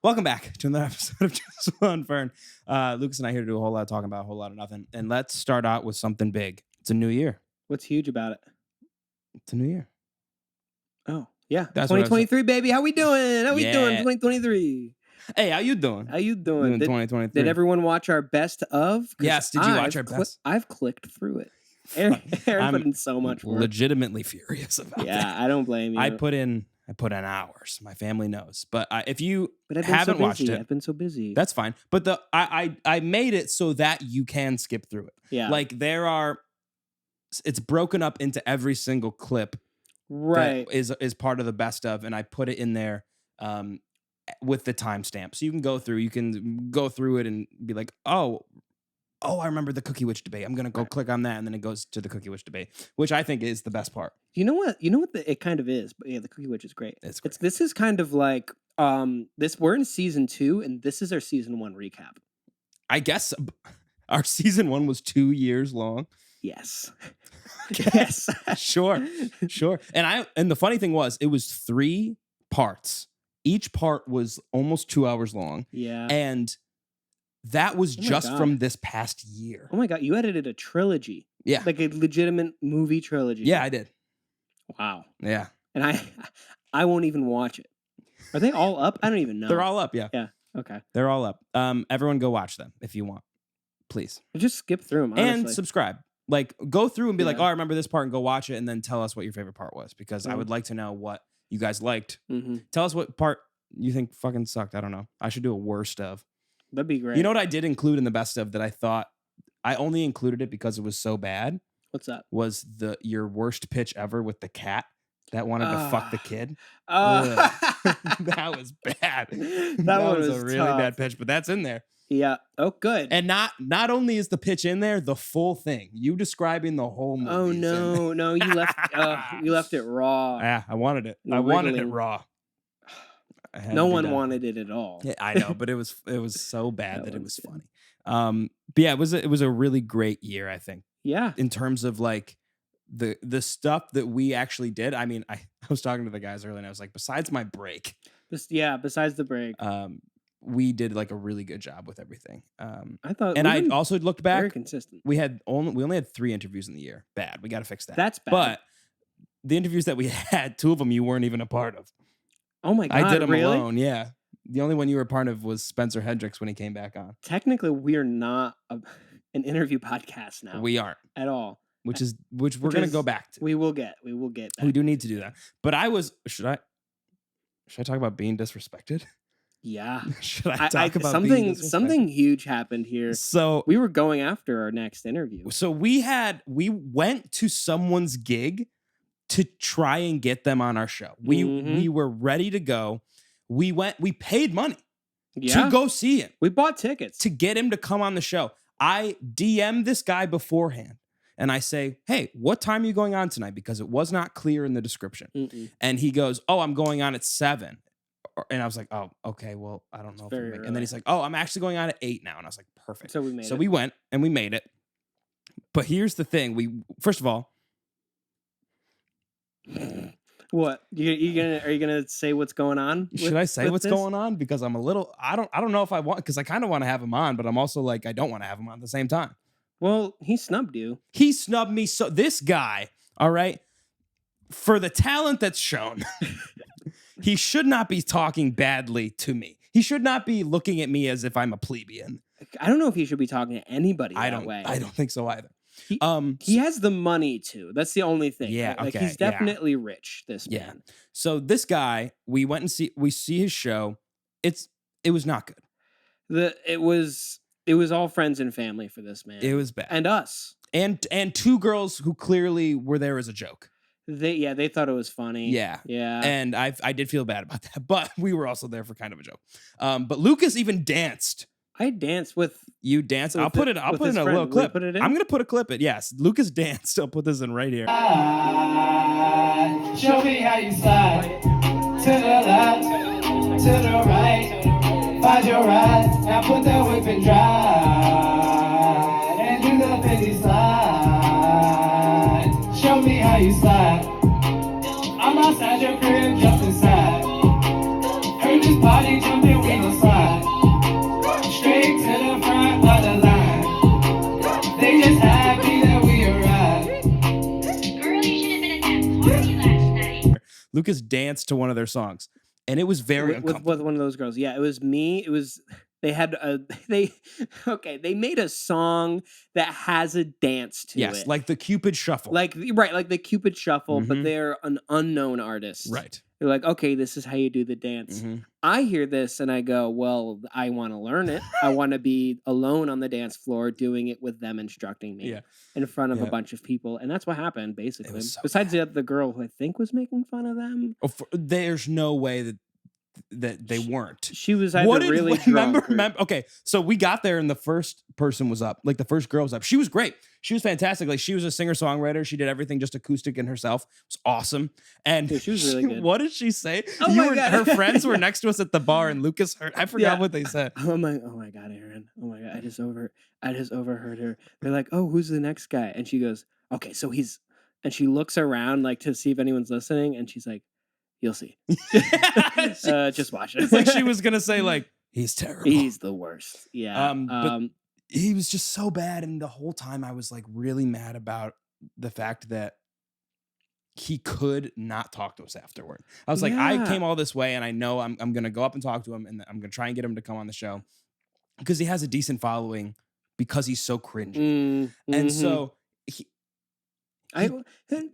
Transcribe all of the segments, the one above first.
Welcome back to another episode of JustOneFern. Lucas and I here to do a whole lot of talking about a whole lot of nothing. And let's start out with something big. It's a new year. What's huge about it? It's a new year. Oh, yeah. That's 2023, baby. How we doing? How we doing? 2023. Hey, how you doing? How you doing? 2023. Did everyone watch our best of? Yes. Did you watch our best? I've clicked through it. Aaron put in so much work. Legitimately furious about that. Yeah, I don't blame you. I put in hours. My family knows. But if you I've haven't watched it, I've been so busy. That's fine. But I made it so that you can skip through it. Yeah. Like it's broken up into every single clip. Right. That is part of the best of, and I put it in there with the timestamp. So you can go through it and be like, oh, I remember the Cookie Witch debate. I'm gonna go click on that, and then it goes to the Cookie Witch debate, which I think is the best part. You know what it kind of is, but yeah, the Cookie Witch is great. It's great. This is kind of like we're in season 2, and this is our season 1 recap. I guess our season 1 was 2 years long. Yes. Yes. Sure. And the funny thing was, it was 3 parts. Each part was almost 2 hours long. Yeah. And that was just from this past year. Oh my God. You edited a trilogy. Yeah. Like a legitimate movie trilogy. Yeah, I did. Wow. Yeah. And I won't even watch it. Are they all up? I don't even know. They're all up. Yeah. Yeah. Okay. They're all up. Everyone go watch them if you want. Please. Just skip through them, honestly. And subscribe. Like, go through and be like, oh, I remember this part, and go watch it, and then tell us what your favorite part was, because I would like to know what you guys liked. Mm-hmm. Tell us what part you think fucking sucked. I don't know. I should do a worst of. That'd be great. You know what I did include in the best of that I thought I only included it because it was so bad? What's that? Was your worst pitch ever with the cat that wanted to fuck the kid. That was bad. That was a really bad pitch, but that's in there. Yeah. Oh, good. And not only is the pitch in there, the full thing. You describing the whole movie. Oh no, you left it raw. Yeah, I wanted it. I wanted it raw. No one wanted it at all. Yeah, I know, but it was so bad that it was funny. But yeah, it was a really great year, I think. Yeah. In terms of like the stuff that we actually did. I mean, I was talking to the guys earlier, and I was like, besides my break. Besides the break. We did like a really good job with everything. I thought, and I also looked back. Very consistent. We only had 3 interviews in the year. Bad. We got to fix that. That's bad. But the interviews that we had, 2 of them you weren't even a part of. Oh my God! I did them really? alone. Yeah, the only one you were a part of was Spencer Hendricks when he came back on. Technically, we are not an interview podcast now. We aren't at all. Which we're gonna go back to. We will get. Back. We do need to do that. But should I talk about being disrespected? Yeah. Should I talk about something huge happened here? So we were going after our next interview. So we went to someone's gig to try and get them on our show. We were ready to go. We paid money to go see him. We bought tickets to get him to come on the show. I DM'd this guy beforehand and I say, hey, what time are you going on tonight? Because it was not clear in the description. And he goes, oh, I'm going on at 7. And I was like, oh, okay, well, I don't know. And then he's like, oh, I'm actually going on at 8 now. And I was like, perfect. So we we went and we made it. But here's the thing. First of all, what? Are you gonna say what's going on? Should I say what's going on? Because I'm a little, I don't know if I want, because I kind of want to have him on, but I'm also like, I don't want to have him on at the same time. Well, he snubbed you. He snubbed me. So this guy, all right, for the talent that's shown, he should not be talking badly to me. He should not be looking at me as if I'm a plebeian. I don't know if he should be talking to anybody that way. I don't think so either. He has the money to. That's the only thing. Yeah, like he's definitely rich. This man. So this guy, we went and see his show. It was not good. It was all friends and family for this man. It was bad, and us, and 2 girls who clearly were there as a joke. They thought it was funny. Yeah. And I did feel bad about that, but we were also there for kind of a joke. But Lucas even danced. I danced with you. Danced. I'll put in a little clip. Put it in? I'm gonna put a clip in. Yes, Lucas danced. I'll put this in right here. Show me how you slide to the left, to the right. Find your ride. Now put the whip and drive and do the 50 slide. Show me how you slide. I'm outside your crib, jump inside. Heard you this party jumping, we gon' slide straight to the front of the line. They just happy that we arrived. Girl, you should have been at that party last night. Lucas danced to one of their songs, and it was very with uncomfortable. one of those girls. Yeah, it was me. It was they had they made a song that has a dance to Yes, it. like the Cupid Shuffle. Like the Cupid Shuffle, but Mhm. they're an unknown artist. Right. They're like, okay, this is how you do the dance. Mhm. I hear this and I go, well, I want to learn it. I want to be alone on the dance floor doing it with them instructing me Yeah. in front of a Yeah. bunch of people. And that's what happened, basically. so Besides the girl who I think was making fun of them. There's no way that they weren't. She was either really drunk. Remember, okay, so we got there and the first person was up, like the first girl was up. She was great. She was fantastic. Like she was a singer-songwriter. She did everything just acoustic and herself. It was awesome. And Dude, she was really good. What did she say? Oh my God. Her friends were next to us at the bar and Lucas heard. I forgot Yeah. what they said. Oh my God, Aaron. Oh my God. I just overheard her. They're like, oh, who's the next guy? And she goes, okay, so he's, and she looks around like to see if anyone's listening. And she's like, you'll see. Just watch it. It's like she was gonna say like he's terrible. He's the worst. Yeah. But he was just so bad, and the whole time I was like really mad about the fact that he could not talk to us afterward. I was like, I Yeah. came all this way, and I know I'm gonna go up and talk to him, and I'm gonna try and get him to come on the show because he has a decent following because he's so cringy, and so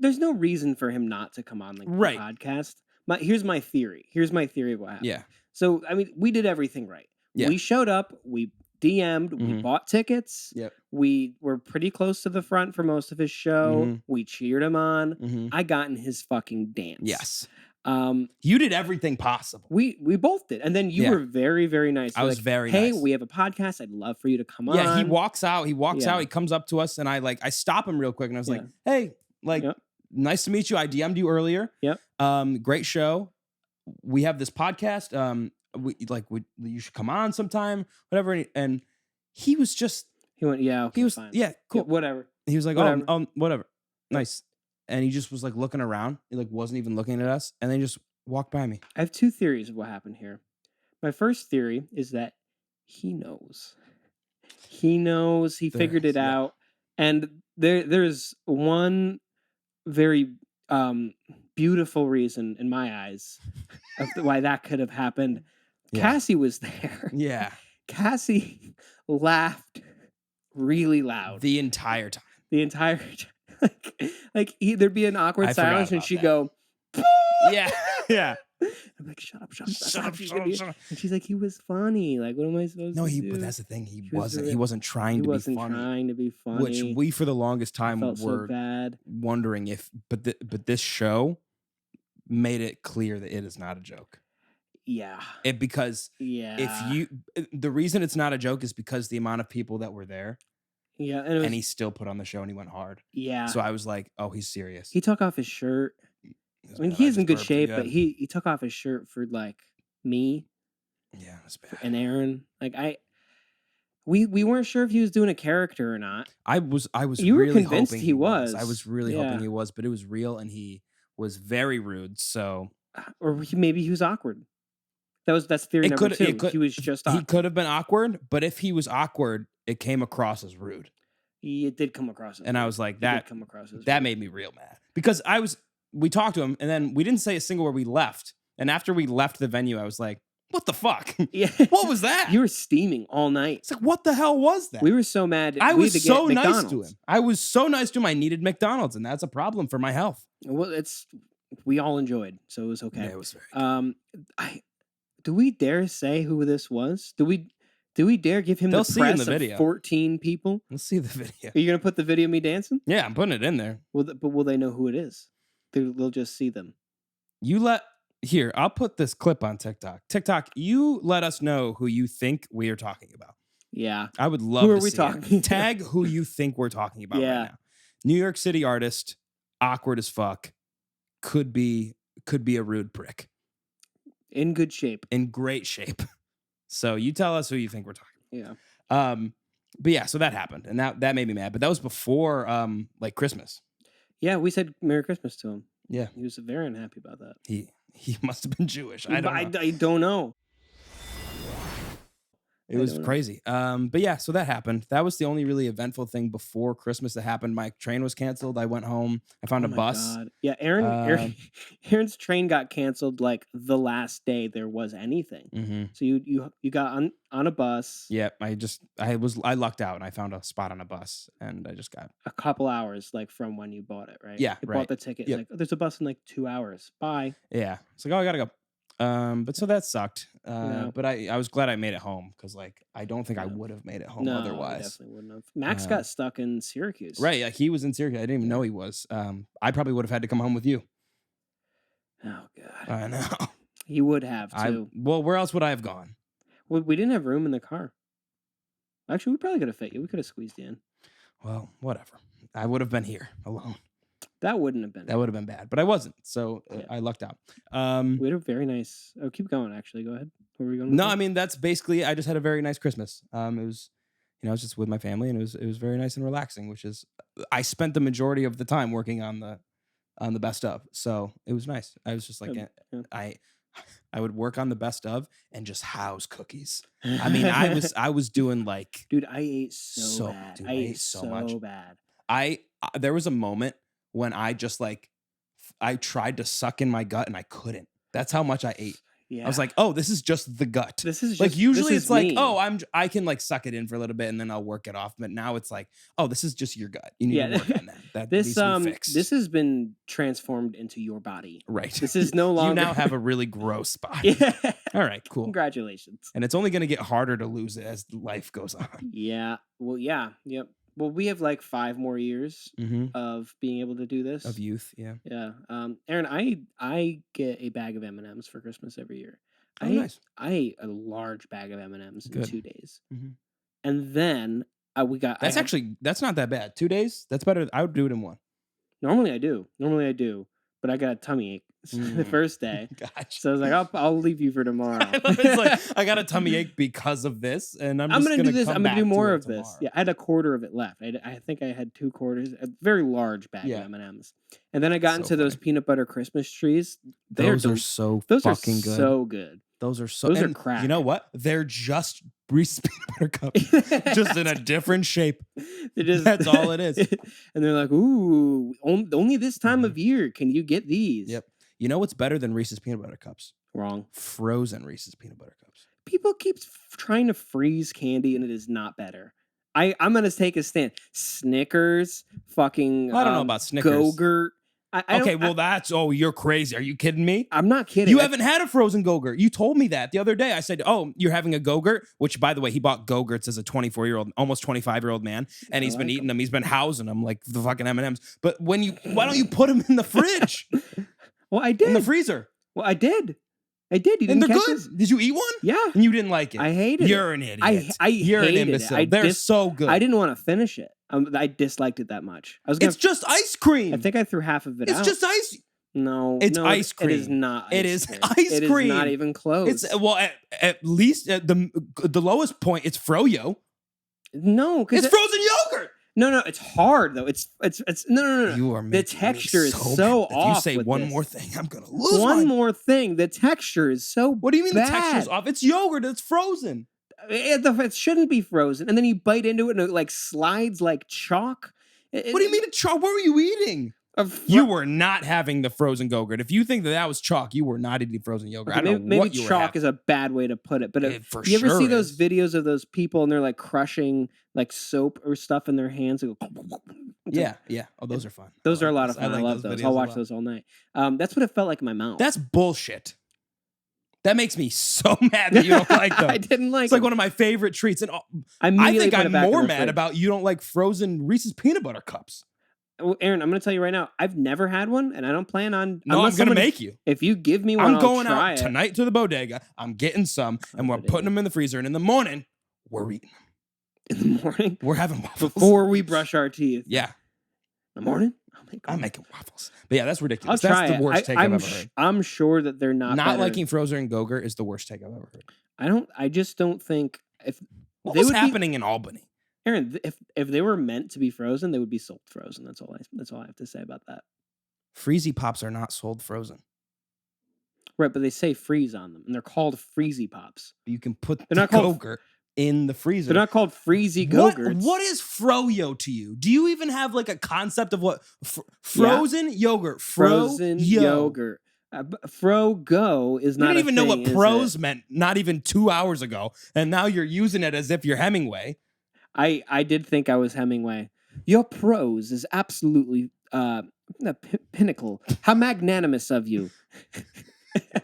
there's no reason for him not to come on the Right. podcast. Here's my theory. Here's my theory of what happened. yeah, So, I mean, we did everything right. Yeah. We showed up, we DM'd, we Mhm. bought tickets. Yep. We were pretty close to the front for most of his show. Mhm. We cheered him on. Mhm. I got in his fucking dance. yes, Um, you did everything possible. we both did. And then you Yeah. were very, very nice. I You're was like, very hey, nice. we have a podcast. I'd love for you to come on. Yeah, he walks out. He Yeah. comes up to us, and I stop him real quick, and I was like, Yeah. "Hey, like, Yep. nice to meet you. I DM'd you earlier. Yep. Great show. We have this podcast. You should come on sometime, whatever." And he was just, He went, yeah, okay, he was, fine. yeah, cool. Whatever. He was like, whatever. whatever, nice. And he just was like looking around. He like wasn't even looking at us, and then just walked by me. I have two theories of what happened here. My first theory is that he knows. He knows. He figured it Yeah. out. And there's one very beautiful reason in my eyes of why that could have happened. Yeah. Cassie was there. Yeah, Cassie laughed really loud the entire time. the entire time. There'd be an awkward I forgot silence and about she'd that. go, Yeah, yeah. I'm like, shut up. Shut up, She's shut gonna up, be-" shut up. And she's like, he was funny. Like, what am I supposed No, to do? but that's the thing. He was wasn't trying He to wasn't be funny. trying to be funny. Which we for the longest I time felt so were bad. wondering if, but this show made it clear that it is not a joke. Yeah. Because Yeah. the reason it's not a joke is because the amount of people that were there, Yeah. And, it was, and he still put on the show and he went hard. yeah. So I was like, oh, he's serious. He took off his shirt. It was I mean, bad. he's in just good burped shape, again. but he took off his shirt for like me Yeah, it was bad. and Aaron. Like we weren't sure if he was doing a character or not. I was You were really convinced hoping he was. I was really Yeah. hoping he was, but it was real and he was very rude. So Or maybe he was awkward. That's theory number two. He was just he awkward. could have been awkward, but if he was awkward, it came across as rude. It did come across as And I rude. was like, It did that come across as that rude. made me real mad because we talked to him and then we didn't say a single word. We left, and after we left the venue, I was like, "What the fuck? Yeah. What was that?" You were steaming all night. It's like, what the hell was that? We were so mad. I we was had to so get nice to McDonald's. him. I was so nice to him. I needed McDonald's, and that's a problem for my health. Well, we all enjoyed, so it was okay. Yeah, it was very. Do we dare say who this was? Do we dare give him They'll the see in press the video. of 14 people? Let's see the video. Are you gonna put the video of me dancing? Yeah, I'm putting it in there. But will they know who it is? They'll just see them. Here, I'll put this clip on TikTok. TikTok, you let us know who you think we are talking about. Yeah. I would love Who to are we see it. talking? Tag who you think we're talking about Yeah. right now. New York City artist, awkward as fuck, could be a rude prick. In good shape. In great shape. So you tell us who you think we're talking Yeah. about. But yeah, so that happened. And that made me mad. But that was before like Christmas. Yeah, we said Merry Christmas to him. Yeah. He was very unhappy about that. He must have been Jewish. I don't know. I don't know. It was crazy. But yeah, so that happened. That was the only really eventful thing before Christmas that happened. My train was canceled. I went home. I found a bus. God. Yeah, Aaron's train got canceled like the last day there was anything. Mm-hmm. So you got on a bus. Yep. I lucked out and I found a spot on a bus and I just got a couple hours like from when you bought it, right? Yeah, you right. bought the ticket. Yep. Like, oh, there's a bus in like 2 hours. Bye. Yeah. It's like, oh, I gotta go. But so that sucked. Yeah. But I was glad I made it home because like I don't think I would have made it home No, I otherwise. definitely wouldn't have. Max got stuck in Syracuse. Right. Like he was in Syracuse. I didn't even know he was. I probably would have had to come home with you. Oh God. I know. He would have too. Well, where else would I have gone? Well, we didn't have room in the car. Actually, we probably could have fit you. We could have squeezed you in. Well, whatever. I would have been here alone. That wouldn't have been. That would have been bad, but I wasn't, so I lucked out. We had a very nice. Oh, keep going. Actually, go ahead. Where were we going? No, I mean that's basically. I just had a very nice Christmas. It was, I was just with my family, and it was very nice and relaxing. Which is, I spent the majority of the time working on the best of, so it was nice. I was just like, I would work on the best of and just house cookies. I mean, I was doing like, dude, I ate so bad. Dude, I ate so so much. bad. There was a moment when I just like, I tried to suck in my gut and I couldn't. That's how much I ate. Yeah. I was like, oh, this is just the gut. This is just, like usually it's like, me. oh, I can like suck it in for a little bit and then I'll work it off. But now it's like, oh, this is just your gut. You need to work on that. That needs to be fixed. This has been transformed into your body. Right. This is no longer. You now have a really gross body. Yeah. All right, cool. Congratulations. And it's only going to get harder to lose it as life goes on. Yeah. Well, yeah. Yep. Well, we have like 5 more years of being able to do this. Of youth, yeah. Yeah. Aaron, I get a bag of M&Ms for Christmas every year. Oh, nice. I ate a large bag of M&Ms in 2 days. Mm-hmm. And then that's not that bad. 2 days? That's better. I would do it in 1. Normally I do. But I got a tummy ache the first day. Gotcha. So I was like, I'll leave you for tomorrow. It's like, I got a tummy ache because of this, and I'm going to do this. I'm going to do more of this. Yeah, I had a quarter of it left. I think I had 2 quarters, a very large bag of M&Ms. And then I got into those peanut butter Christmas trees. Those are so fucking good. So good. Those are crack. You know what? They're just Reese's peanut butter cups, just in a different shape. That's all it is. And they're like, ooh, only this time of year can you get these. Yep. You know what's better than Reese's peanut butter cups? Wrong. Frozen Reese's peanut butter cups. People keep trying to freeze candy, and it is not better. I'm gonna take a stand. Snickers, fucking. I don't know about Snickers. Go-Gurt. You're crazy. Are you kidding me? I'm not kidding. You haven't had a frozen Go-Gurt. You told me that the other day. I said, oh, you're having a Go-Gurt, which, by the way, he bought Go-Gurts as a 24-year-old, almost 25-year-old man, and he's been eating them. He's been housing them like the fucking M&Ms. But why don't you put them in the fridge? Well, I did. In the freezer. Well, I did. You didn't and they're catch good. this? Did you eat one? Yeah. And you didn't like it? I hated You're it. You're an idiot. You're an imbecile. They're so good. I didn't want to finish it. I disliked it that much. It's just ice cream. I think I threw half of it out. It's just ice. No, it's ice cream. It is not. It is ice cream. It is not even close. It's at least at the lowest point. It's froyo. No, because it's frozen yogurt. No, it's hard though. It's no. You are the texture is so off. If you say one more thing, I'm gonna lose. One more thing. The texture is so. What do you mean bad. the texture is off? It's yogurt. It's frozen. It shouldn't be frozen. And then you bite into it and it like slides like chalk. What do you mean it's chalk? What were you eating? You were not having the frozen Go-Gurt. If you think that was chalk, you were not eating frozen yogurt. Okay, I don't know maybe what you were chalk having. is a bad way to put it, but you ever see those videos of those people and they're like crushing like soap or stuff in their hands? Yeah. Oh, those are fun. Those are a lot of fun. I love those. I'll watch those all night. That's what it felt like in my mouth. That's bullshit. That makes me so mad that you don't like them. I didn't like. It's like one of my favorite treats, and I think I'm more mad about you don't like frozen Reese's peanut butter cups. Well, Aaron, I'm going to tell you right now, I've never had one, and I don't plan on. No, I'm going to make you. If you give me one, I'm going I'll try out tonight to the bodega. I'm getting some, and we're putting them in the freezer. And in the morning, we're eating them. In the morning, we're having waffles before we brush our teeth. Yeah, in the morning, I'm making waffles. But yeah, that's ridiculous. I'll try that's the worst take I've ever heard. I'm sure that they're not. Not liking frozen Go-Gurt is the worst take I've ever heard. I just don't think if what was happening in Albany. Aaron, if they were meant to be frozen, they would be sold frozen. That's all I have to say about that. Freezy Pops are not sold frozen. Right, but they say freeze on them, and they're called Freezy Pops. You can put the Go-Gurt in the freezer. They're not called freezy Go-Gurts. What is froyo to you? Do you even have like a concept of what frozen yogurt? Frozen yogurt. Fro-go is You not didn't a even know what thing, is pros it? meant not even 2 hours ago, and now you're using it as if you're Hemingway. I did think I was Hemingway. Your prose is absolutely pinnacle. How magnanimous of you.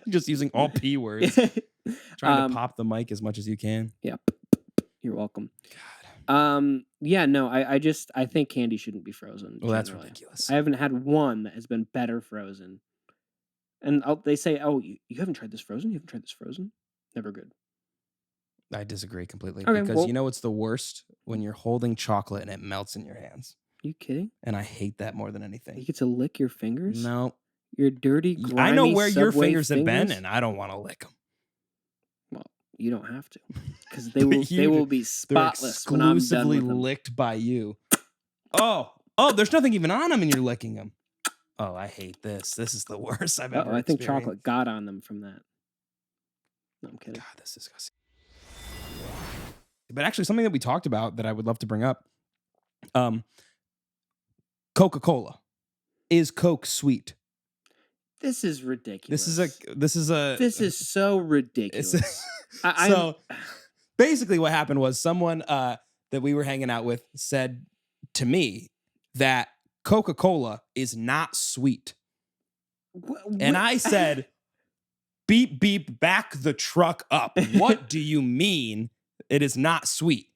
Just using all P words. Trying to pop the mic as much as you can. Yeah. You're welcome. God. Yeah, no, I think candy shouldn't be frozen. Well, that's generally. ridiculous. I haven't had one that has been better frozen. And they say, oh, you haven't tried this frozen? You haven't tried this frozen? Never good. I disagree completely. Okay, because well- you know what's the worst? When you're holding chocolate and it melts in your hands. You kidding? And I hate that more than You anything. get to lick your fingers? No. Your dirty, grimy I know where your Subway fingers have been, fingers? and I don't want to lick them. Well, you don't have to. Because they will be They're spotless when I'm done exclusively with them. licked by you. Oh, there's nothing even on them and you're licking them. Oh, I hate this. This is the worst I've ever I think experienced. chocolate got on them from that. No, I'm kidding. God, that's disgusting. But actually, something that we talked about that I would love to bring up, Coca-Cola. Is Coke sweet? This is ridiculous. This is so ridiculous. So basically what happened was someone that we were hanging out with said to me that Coca-Cola is not sweet. And I said, beep, beep, back the truck up. What do you mean it is not sweet?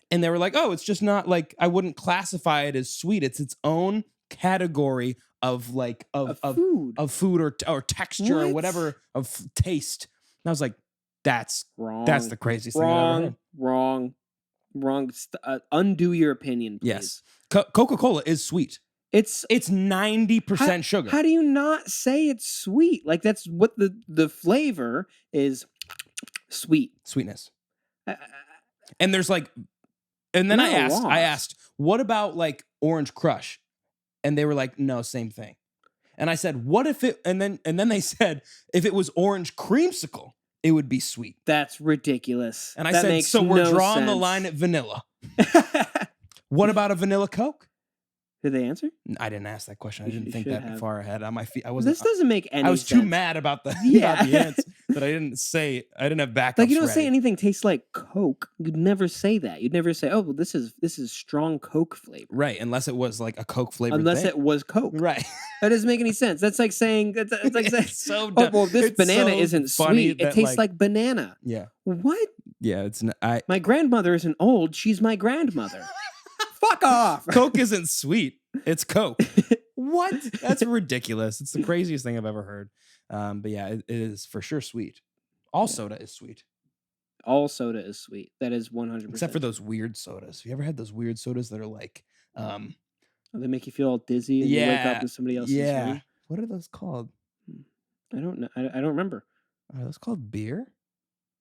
And they were like, oh, it's just not like, I wouldn't classify it as sweet. It's its own category of like, of food or texture or whatever, of taste. And I was like, that's wrong. That's the craziest thing I've ever heard. Wrong. Undo your opinion, please. Yes. Coca-Cola is sweet. It's 90% sugar. How do you not say it's sweet? Like that's what the flavor is. Sweetness. And there's like, and then I asked, what about like Orange Crush? And they were like, no, same thing. And I said, what if it? And then they said, if it was Orange Creamsicle, it would be sweet. That's ridiculous. And I said, so we're drawing the line at vanilla. What about a vanilla Coke? Did they answer? I didn't ask that question. I You didn't think should that have. far ahead on my feet. I wasn't. This doesn't make any sense. I was too mad about the Yeah. about the answer that I didn't say. I didn't have backups. Like you don't ready. say anything tastes like Coke. You'd never say that. You'd never say, "Oh, well, this is strong Coke flavor." Right, unless it was like a Coke flavored. Unless it was Coke. Right. That doesn't make any sense. That's like saying it's like saying, so "Oh, well, this it's banana so isn't funny sweet. It that, tastes like banana." Yeah. What? Yeah, it's My grandmother isn't old. She's my grandmother. Fuck off. Coke isn't sweet. It's Coke. What? That's ridiculous. It's the craziest thing I've ever heard. But yeah, it is for sure sweet. All soda is sweet. All soda is sweet. That is 100%. Except for those weird sodas. Have you ever had those weird sodas that are like They make you feel all dizzy and you wake up with somebody else's room? What are those called? I don't know. I don't remember. Are those called beer?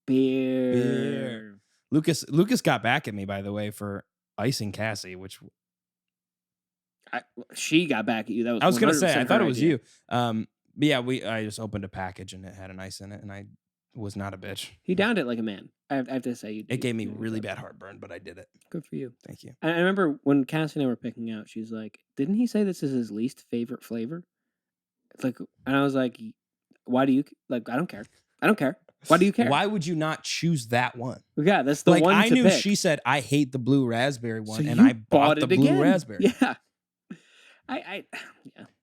Beer. Lucas got back at me, by the way, for icing Cassie, which She got back at you. That was I was gonna say. 100% I thought her it was idea. you. But yeah, I just opened a package and it had an ice in it, and I was not a bitch. You downed it like a man. I have to say, It gave me really bad heartburn, but I did it. Good for you. Thank you. I remember when Cassie and I were picking out, she's like, "Didn't he say this is his least favorite flavor?" It's like, and I was like, "Why do you like? I don't care. I don't care. Why do you care? Why would you not choose that one? Yeah, that's the Like one. I to knew pick. she said I hate the blue raspberry one, So and you I bought the it blue again. raspberry. Yeah, yeah.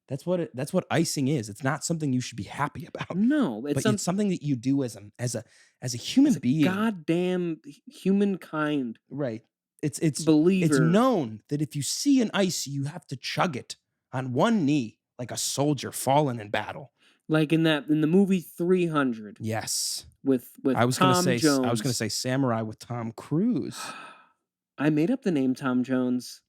That's what icing is. It's not something you should be happy about. No, But it's something that you do as a human being. Goddamn humankind. Right. It's Believer. It's known that if you see an ice, you have to chug it on one knee like a soldier fallen in battle. Like in the movie 300 Yes. with I was Tom gonna say Jones. I was gonna say Samurai with Tom Cruise. I made up the name Tom Jones.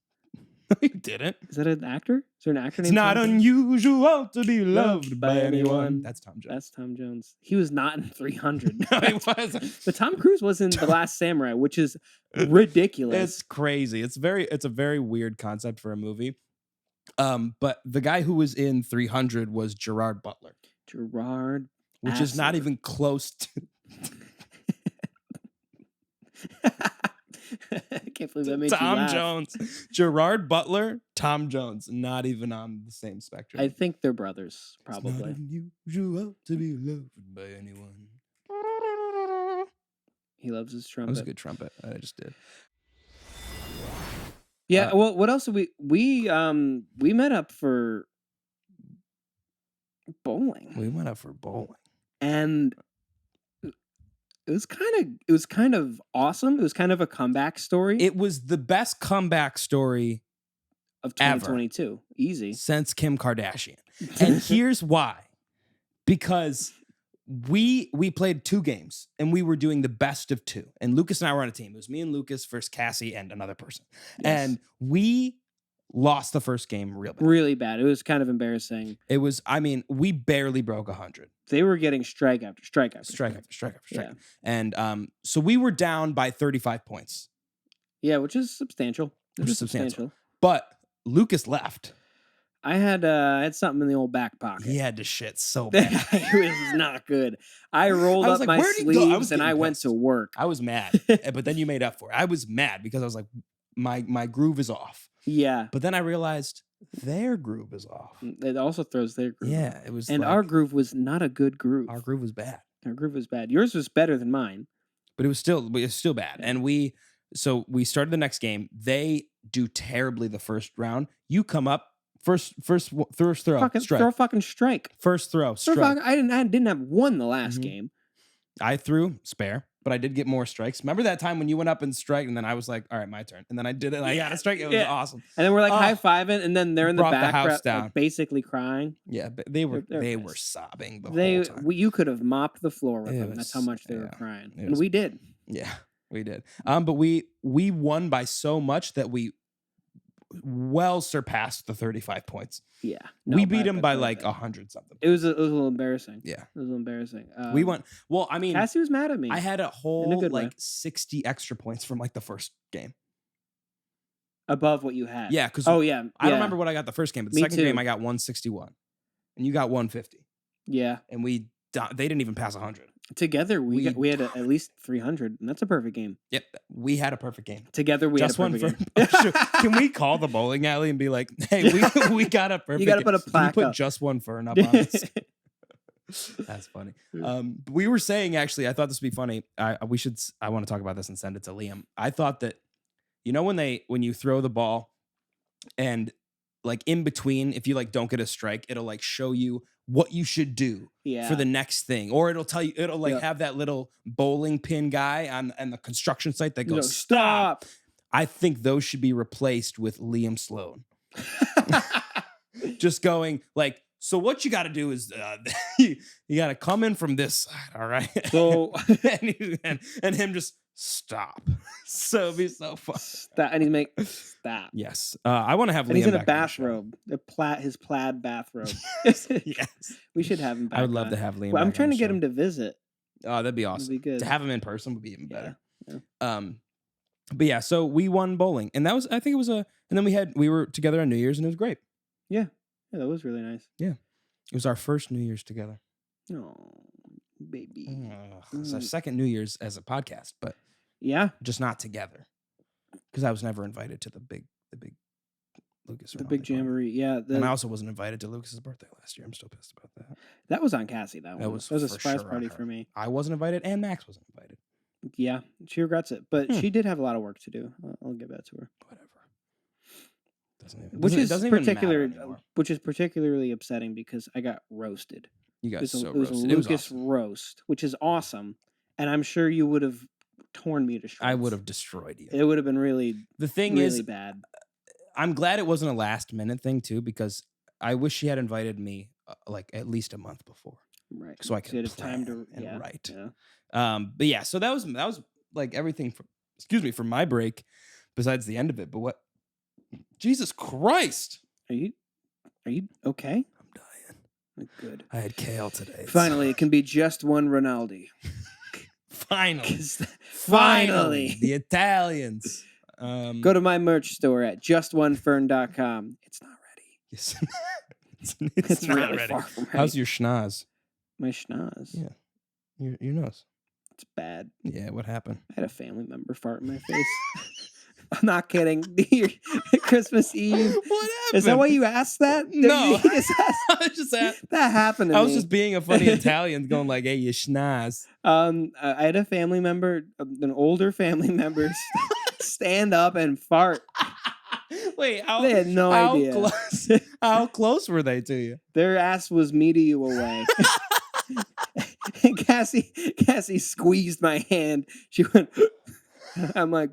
No, you didn't. Is that an actor? Is there an actor It's named not Tom Jones? unusual to be loved by anyone. That's Tom Jones. That's Tom Jones. He was not in 300. No, he wasn't. But Tom Cruise was in The Last Samurai, which is ridiculous. It's crazy. It's a very weird concept for a movie. But the guy who was in 300 was Gerard Butler, Gerard, which is not Asler. even close to. can't believe that made you Tom laugh. Jones. Gerard Butler, Tom Jones. Not even on the same spectrum. I think they're brothers, It's not probably. unusual to be loved by anyone. He loves his That was a trumpet. good trumpet that I just did. Yeah. Well, what else did we met up for bowling, We went out for bowling. and it was kind of awesome. It was kind of a comeback story It was the best comeback story of ever. 2022. Easy. Since Kim Kardashian. And here's why. Because we played 2 games and we were doing the best of 2. And Lucas and I were on a team. It was me and Lucas versus Cassie and another person. Yes. And we lost the first game real bad. Really bad. It was kind of embarrassing. It was, I mean, we barely broke 100. They were getting strike after strike after Strike after strike after strike. Yeah. And so we were down by 35 points. Yeah, which is substantial. Which is substantial. But Lucas left. I had something in the old back pocket. He had to shit so bad. It was not good. I rolled I was up like, my "Where'd he go?" I was sleeves and I getting went pissed. to work. I was mad, but then you made up for it. I was mad because I was like, my groove is off. Yeah. But then I realized their groove is off. It also throws their groove. Yeah, it was. And like, our groove was not a good groove. our groove was bad, Our groove was bad. Yours was better than mine. but it was still bad. And we started the next game. They do terribly the first round. You come up first throw, strike. Throw a fucking strike. First throw, Throw strike. I didn't have one the last Mhm. game. I threw spare, but I did get more strikes. Remember that time when you went up and strike, and then I was like, "All right, my turn," and then I did it. And I got a strike. It was Yeah. awesome. And then we're like Oh. high-fiving, and then they're in the Brought the background, house down. like, basically crying. Yeah, but they were They're were pissed. sobbing the whole time. You could have mopped the floor with It them. That's how was- much they were yeah, crying. it And was- we did. Yeah, we did. But we won by so much that we well surpassed the 35 points. Yeah. We beat him by quite a like bit. 100 something. It was a little embarrassing. Yeah. It was a little embarrassing. We went. Well, I mean, Cassie was mad at me. I had a whole good way. like 60 extra points from like the first game. above what you had. Yeah, because Oh yeah. I don't yeah. remember what I got the first game, but the Me second too. game I got 161, and you got 150, Yeah. and they didn't even pass 100. Together we We- had at least 300, and that's a perfect game. Yep, we had a perfect game. Together we Just had a one perfect for. game. Can we call the bowling alley and be like, "Hey, we got a perfect." gotta game. put a Can you plaque put up." just one Fern up on this. That's funny. We were saying actually, I thought this would be funny. I want to talk about this and send it to Liam. I thought that, when you throw the ball, and like in between, if you like don't get a strike, it'll like show you what you should do Yeah. for the next thing, or it'll tell you, it'll like Yep. have that little bowling pin guy on the construction site that You know, goes stop. stop. I think those should be replaced with Liam Sloan. Just going like, so what you got to do is you got to come in from this side, all right? So and him just stop. So it'd be so fun. stop, and he's make stop. Yes, I want to have. And Liam he's in a back on the show. bathrobe, his plaid bathrobe. Yes, We should have him back. I would love on. to have Liam. Well, I'm back on trying the to get show. him to visit. Oh, that'd be That'd awesome. be good. To have him in person would be even Yeah, better. But yeah, so we won bowling, and that was, I think it was and then we were together on New Year's, and it was great. Yeah, that was really nice. It was our first New Year's together. Oh, baby. It's our Mm. second New Year's as a podcast, but Yeah, just not together because I was never invited to the big Lucas. the big Rinaldi party. jamboree. Yeah, And I also wasn't invited to Lucas's birthday last year. I'm still pissed about that. that was on Cassie. That one. was That was a for surprise sure on party her. for me. I wasn't invited, and Max wasn't invited. Yeah, she regrets it, but Hmm. she did have a lot of work to do. I'll give that to her. Whatever. Which is particular. particularly upsetting because I got roasted. You It got was a, so it was a roasted. It was Lucas awesome. roast, which is awesome, and I'm sure you would have torn me to shreds. I would have destroyed you. It would have been really, The thing really is, bad. I'm glad it wasn't a last minute thing too, because I wish she had invited me like at least a month before, Right. so I you could had time plan to and yeah, write. Yeah. But yeah, so that was like everything for my break, besides the end of it. But what? Jesus Christ! Are you okay? I'm dying. Good. I had kale today. It's- Finally, it can be just one Rinaldi. finally, 'Cause finally, the Italians. Go to my merch store at JustOneFern.com. It's not ready. Yes. it's It's not really ready. far from ready. How's your schnoz? My schnoz? Yeah. Your nose. It's bad. Yeah. What happened? I had a family member fart in my face. I'm not kidding. Christmas Eve. What happened? Is that why you asked that? No. You just asked- I was just that happened to I me. was just being a funny Italian, going like, "Hey, you schnoz." I had a family member, an older family member, stand up and fart. Wait, They had no idea. How close were they to you? Their ass was me to you away. And Cassie squeezed my hand. She went. I'm like,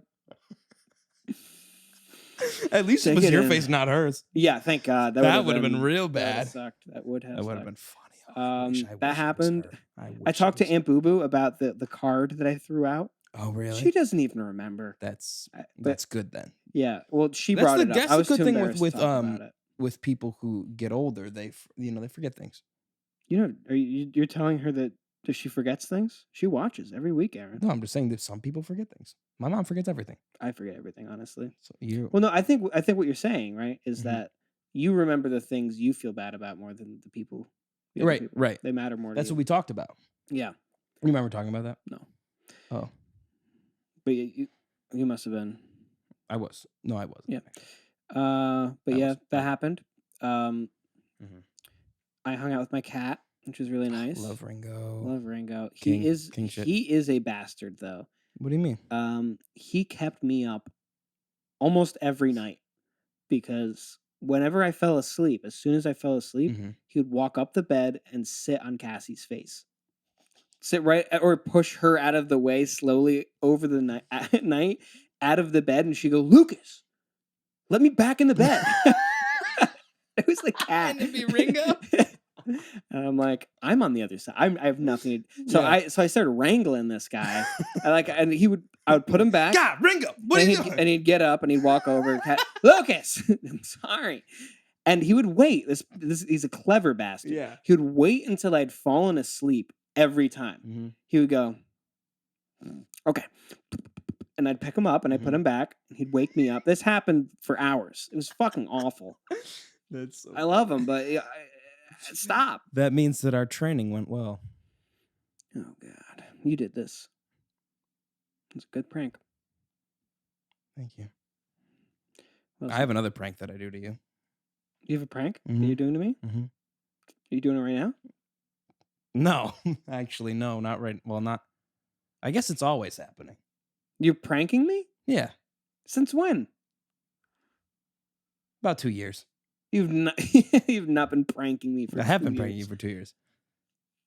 At least it Take was it your in. face, not hers. yeah, thank God. That would have been real That would've bad. sucked. That would have. That would have sucked. been funny. Oh, I wish That it was happened. her. I wish talked it to was Aunt Boo Boo about the card that I threw out. her. Oh, really? She doesn't even remember. That's But- that's good then. Yeah, well, she That's brought the- it up. that's I the was good too thing embarrassed with to talk about it. With people who get older, they forget things. You know, you're telling her that she forgets things? She watches every week, Aaron. No, I'm just saying that some people forget things. My mom forgets everything. I forget everything, honestly. So you Well, no, I think what you're saying, right, is Mhm. that you remember the things you feel bad about more than the people. The other right, people. right. They matter more. That's to what you. we talked about. Yeah, You remember talking about that? No. Oh, but you must have been. I was. No, I wasn't. Yeah. But I yeah, was. that happened. Mhm. I hung out with my cat, which was really nice. Love Ringo. Love Ringo. King He shit. is a bastard though. What do you mean? He kept me up almost every night because whenever I fell asleep, as soon as I fell asleep, Mhm. he would walk up the bed and sit on Cassie's face. Sit right or push her out of the way slowly over the night at night out of the bed, and she'd go, "Lucas, let me back in the bed." It was the cat. And it'd be Ringo? And I'm like, I'm on the other side. I have nothing to so Yeah. I started wrangling this guy. I would put him back. God, Ringo, what are and you he'd, doing? and he'd get up and he'd walk over. Lucas, I'm sorry. And he would wait. He's a clever bastard. Yeah. He would wait until I'd fallen asleep every time. Mhm. He would go, okay. And I'd pick him up and I'd Mm-hmm. put him back and he'd wake me up. This happened for hours. It was fucking awful. That's so I love him, but stop. That means that our training went well. Oh, God. You did this. It was a good prank. Thank you. What else I have another prank that I do to you. You have a prank that Mhm. you're doing to me? Mhm. Are you doing it right now? No, actually, no, not right. Well, not. I guess it's always happening. You're pranking me? Yeah, Since when? about 2 years. You've not, you've not been pranking me for I have 2 been pranking you years. for 2 years.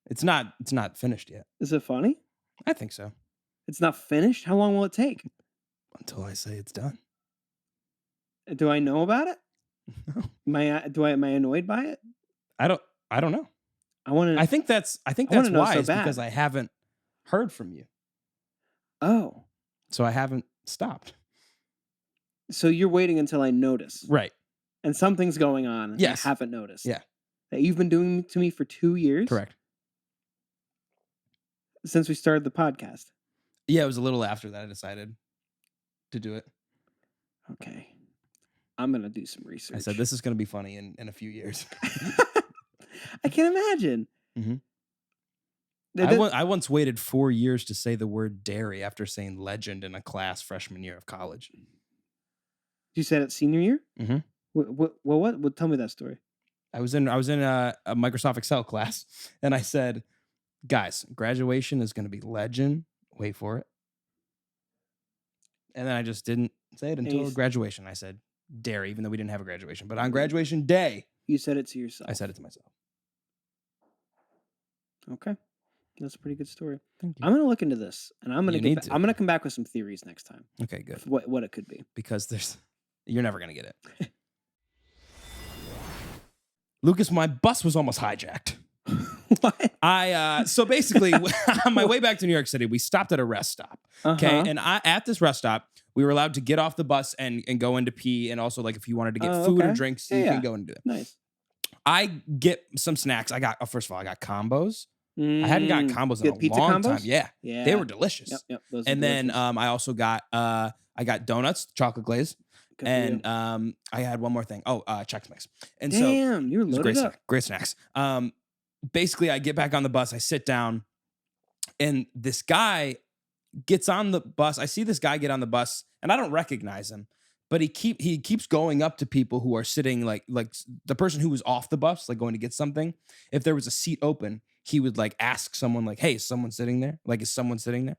It's not finished yet. Is it funny? I think so. It's not finished? How long will it take? Until I say it's done. Do I know about it? No. Am I annoyed by it? I don't know. I want to. I think wanna that's know why so is because bad. I haven't heard from you. Oh, So I haven't stopped. so you're waiting until I notice, Right. and something's going on. And Yes. I haven't noticed. Yeah. That you've been doing to me for 2 years. Correct. Since we started the podcast. Yeah, it was a little after that I decided to do it. Okay. I'm gonna do some research. I said this is going to be funny in a few years. I can't imagine. Mhm. They I, did- I once waited 4 years to say the word dairy after saying legend in a class freshman year of college. You said it senior year. Mhm. What? Tell me that story. I was in a Microsoft Excel class, and I said, "Guys, graduation is going to be legend. Wait for it." And then I just didn't say it until you s- graduation. I said dairy, even though we didn't have a graduation. But on graduation day, You said it to yourself. I said it to myself. Okay, that's a pretty good story. Thank you. I'm gonna look into this, and I'm gonna You need get. to. I'm gonna come back with some theories next time. Okay, good. Of what it could be. Because you're never going to get it. Lucas, my bus was almost hijacked. What? So basically, on my way back to New York City, we stopped at a rest stop. Okay. Uh-huh. And at this rest stop, we were allowed to get off the bus and go in to pee. And also, like, if you wanted to get Oh, food or okay. drinks, Yeah, you yeah. can go and do it. Nice. I get some snacks. First of all, I got combos. I hadn't gotten combos in Good a pizza long combos? time. Yeah. Yeah. They were delicious. Yep. Those are And then delicious. I also got I got donuts, chocolate glaze. Good for you. And I had one more thing. Oh, Chex Mix. And so Damn, you were it was loaded up. great snacks. Basically, I get back on the bus, I sit down, and this guy gets on the bus. I see this guy get on the bus, and I don't recognize him. But he keeps going up to people who are sitting like the person who was off the bus, like going to get something. If there was a seat open, he would like ask someone like, "Hey, is someone sitting there? Like, is someone sitting there?"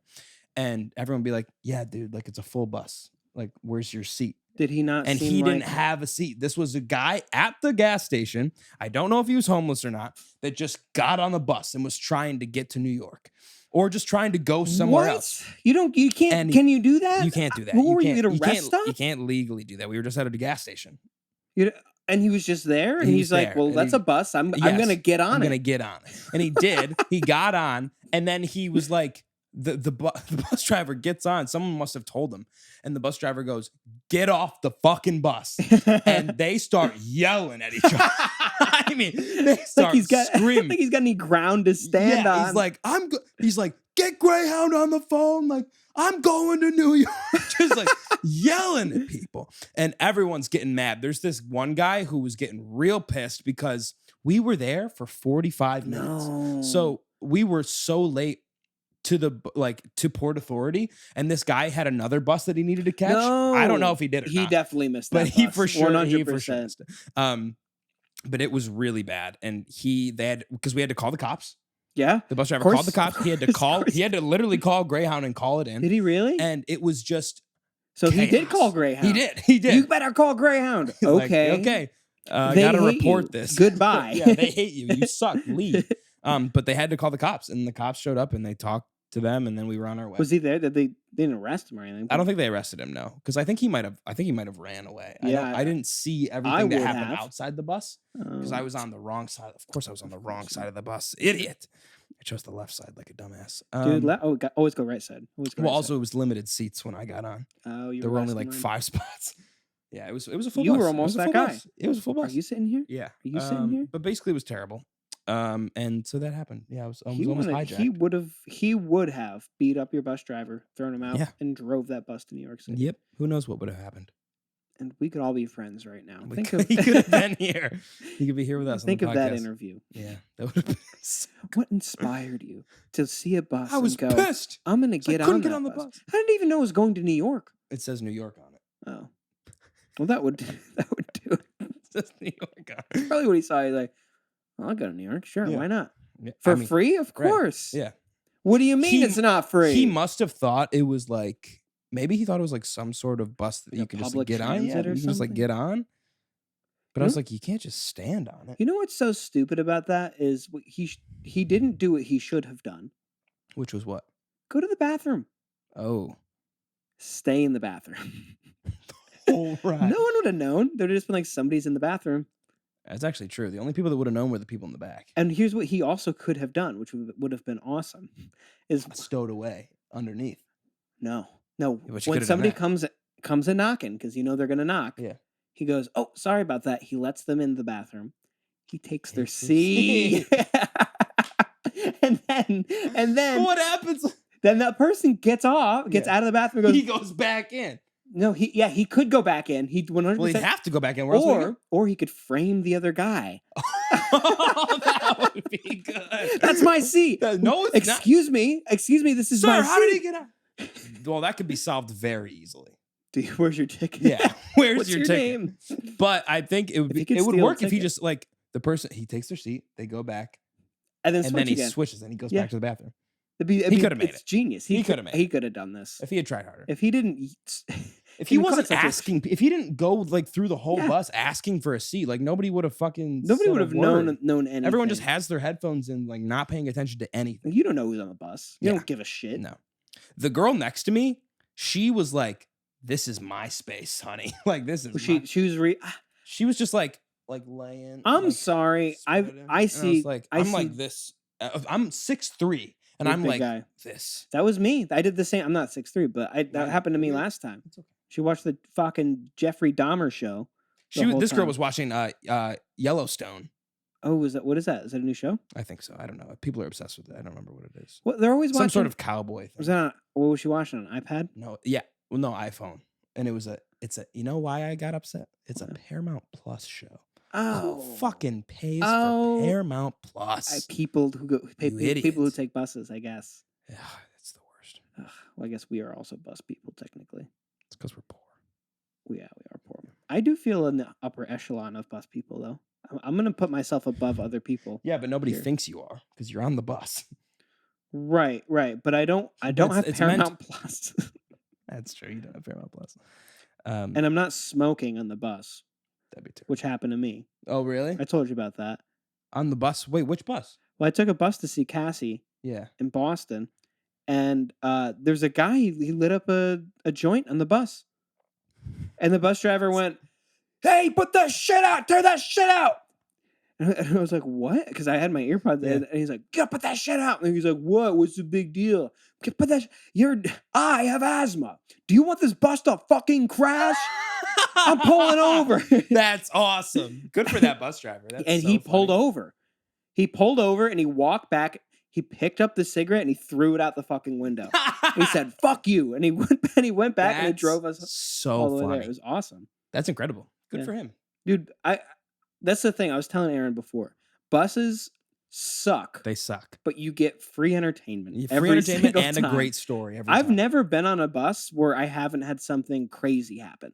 And everyone would be like, "Yeah, dude, like it's a full bus. Like, where's your seat?" Did he not? And he didn't have a seat. This was a guy at the gas station. I don't know if he was homeless or not, that just got on the bus and was trying to get to New York. Or just trying to go somewhere else. You can't. And can you do that? You can't do that. What were you at a rest stop? You can't legally do that. We were just at a gas station. And he was just there, and He he's was like, there, "Well, and that's a bus. I'm gonna get on I'm it. gonna get on it." And he did. He got on, and then he was like, the bus driver gets on. Someone must have told him, and the bus driver goes, "Get off the fucking bus!" And they start yelling at each other. I mean, they start screaming. Like he's got any ground to stand on. He's like, he's like, "Get Greyhound on the phone. Like, I'm going to New York." Just like yelling at people. And everyone's getting mad. There's this one guy who was getting real pissed because we were there for 45 minutes. No. So we were so late to Port Authority, and this guy had another bus that he needed to catch. No. I don't know if he did or He not. definitely missed that But he bus. for sure 100%. missed it. But it was really bad. And because we had to call the cops. Yeah. The bus driver course, called the cops. He had to literally call Greyhound and call it in. Did he really? And it was just So chaos. he did call Greyhound. He did. You better call Greyhound. He's like, Okay. okay. I They gotta hate report you. this. Goodbye. Yeah, they hate you. You suck. Leave. But they had to call the cops, and the cops showed up and they talked to them, and then we were on our way. Was he there? Did they didn't arrest him or anything? I don't think they arrested him, no, because I think he might have ran away. Yeah, I didn't see everything that would happened have. outside the bus because I was on the wrong side. Of course, I was on the wrong side of the bus. Idiot. I chose the left side like a dumbass. Dude, always go right side. Always go Well, right also side. it was limited seats when I got on. Oh, you There were only last in like line. 5 spots. Yeah, it was a full You bus. were It almost was a that full guy. bus. It was a full Are bus. you sitting here? Yeah. Are you sitting here? But basically, it was terrible. And so that happened. Yeah, I was almost hijacked. He would have beat up your bus driver, thrown him out, Yeah. and drove that bus to New York City. Yep. Who knows what would have happened? And we could all be friends right now. He could have been here. He could be here with us. Think on of the that podcast. interview. Yeah, that would have been. So What inspired you to see a bus I was and go, pissed. I'm going to I get couldn't on get that on the bus. bus. I didn't even know it was going to New York. It says New York on it. Oh. Well, that would do it. It says New York on it. Probably what he saw. He's like, well, I'll go to New York. Sure, Yeah. why not? Yeah, For I mean, free? Of right. course. Yeah. What do you mean He- it's not free? He must have thought it was like maybe he thought it was like some sort of bus that Like you a could just public like, get on. Yeah, transit or you can just like something? get on. But I You was know- like, you can't just stand on it. You know what's so stupid about that is he didn't do what he should have done. Which was what? Go to the bathroom. Oh. Stay in the bathroom. All right. No one would have known. There'd have just been like somebody's in the bathroom. That's actually true. The only people that would have known were the people in the back. And here's what he also could have done, which would have been awesome, is Stowed away underneath. no. but you When could've done somebody that. comes a knocking, because you know they're gonna knock. Yeah. He goes, "Oh, sorry about that." He lets them in the bathroom. He takes their Takes their seat, and then What happens? then that person gets out of the bathroom. And goes, He goes back in. no, he could go back in. He 100%. Well, he'd have to go back in. Where else would he go? or he could frame the other guy. Oh, that would be good. That's my seat. No, it's not. Excuse me. This is Sir, my how did he seat. get out? Well, that could be solved very easily. Where's your ticket? Yeah. Where's What's your your ticket? name? But I think it would If you be could it would steal a work if he ticket. just like the person he takes their seat, they go back, And then and switch then he again. switches and he goes Yeah. back to the bathroom. He coulda made It's it. genius. He coulda made He it. could have done this. If he had tried harder. If he didn't, If he in wasn't context, asking, if he didn't go like through the whole Yeah. bus asking for a seat, like nobody would have fucking. nobody said would a have word. known anything. Everyone just has their headphones in, like not paying attention to anything. You don't know who's on the bus. You Yeah. don't give a shit. No, the girl next to me, she was like, "This is my space, honey. Like this is." Well, she was She was just like laying. I'm like, sorry. spread him, I and see. was like, I I'm see like this. I'm 6'3", and You're a I'm big like guy. this. That was me. I did the same. I'm not 6'3", but that Right. happened to me Yeah. last time. It's okay. She watched the fucking Jeffrey Dahmer show. This girl time. was watching Yellowstone. Oh, what is that? Is that a new show? I think so. I don't know. People are obsessed with it. I don't remember what it is. What they're always watching. Some sort of cowboy Was thing. that what was she watching on iPad? No, yeah. Well, no, iPhone. And it's a, you know why I got upset? It's a What? Paramount Plus show. Oh, Who fucking pays Oh. for Paramount Plus? people who You idiots. people who take buses. I guess Yeah, it's the worst. Well, I guess we are also bus people technically. It's because we're poor. We are poor. I do feel in the upper echelon of bus people though. I'm gonna put myself above other people. Yeah, but nobody Here. thinks you are because you're on the bus. Right. But I don't have it's Paramount Plus. That's true. You don't have Paramount Plus. And I'm not smoking on the bus, That'd be terrible. which happened to me. Oh, really? I told you about that. On the bus? Wait, which bus? Well, I took a bus to see Cassie Yeah. in Boston, and there's a guy, he lit up a joint on the bus. And the bus driver went, "Hey, put that shit out! Turn that shit out!" And I was like, "What?" Because I had my earpods in, and he's like, "Get put that shit out!" And he's like, "What? What's the big deal? Get put that. I have asthma. Do you want this bus to fucking crash? I'm pulling over." That's awesome. Good for that bus driver. That's And so he pulled funny. over. He pulled over and he walked back. He picked up the cigarette and he threw it out the fucking window. He said, "Fuck you!" And he went back and he drove us so all the way funny. there. It was awesome. That's incredible. Good Yeah. for him. Dude, that's the thing I was telling Aaron before. Buses suck, They suck. but you get free entertainment. Free every entertainment single and a time. great story every I've time. never been on a bus where I haven't had something crazy happen.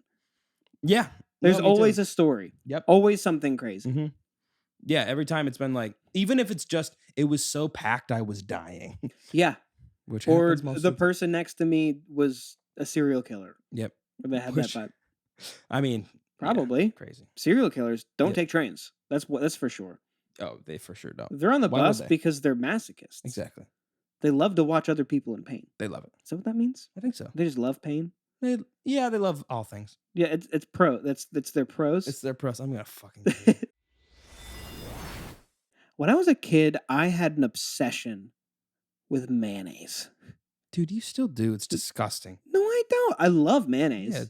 Yeah. There's No, me always too. a story. Yep. Always something crazy. Mm-hmm. Yeah, every time it's been like, even if it's just, it was so packed I was dying. Yeah. Which Or happens most the of person next to me was a serial killer. Yep. Or they had Which- that vibe. I mean, Probably. yeah, crazy. Serial killers don't Yeah. take trains. That's for sure. Oh, they for sure don't. They're on the Why would bus they? because they're masochists. Exactly. They love to watch other people in pain. They love it. Is that what that means? I think so. They just love pain? They love all things. Yeah, it's that's their pros. It's their pros. I'm gonna fucking kill you. When I was a kid, I had an obsession with mayonnaise. Dude, you still do. It's disgusting. No, I don't. I love mayonnaise. Yeah,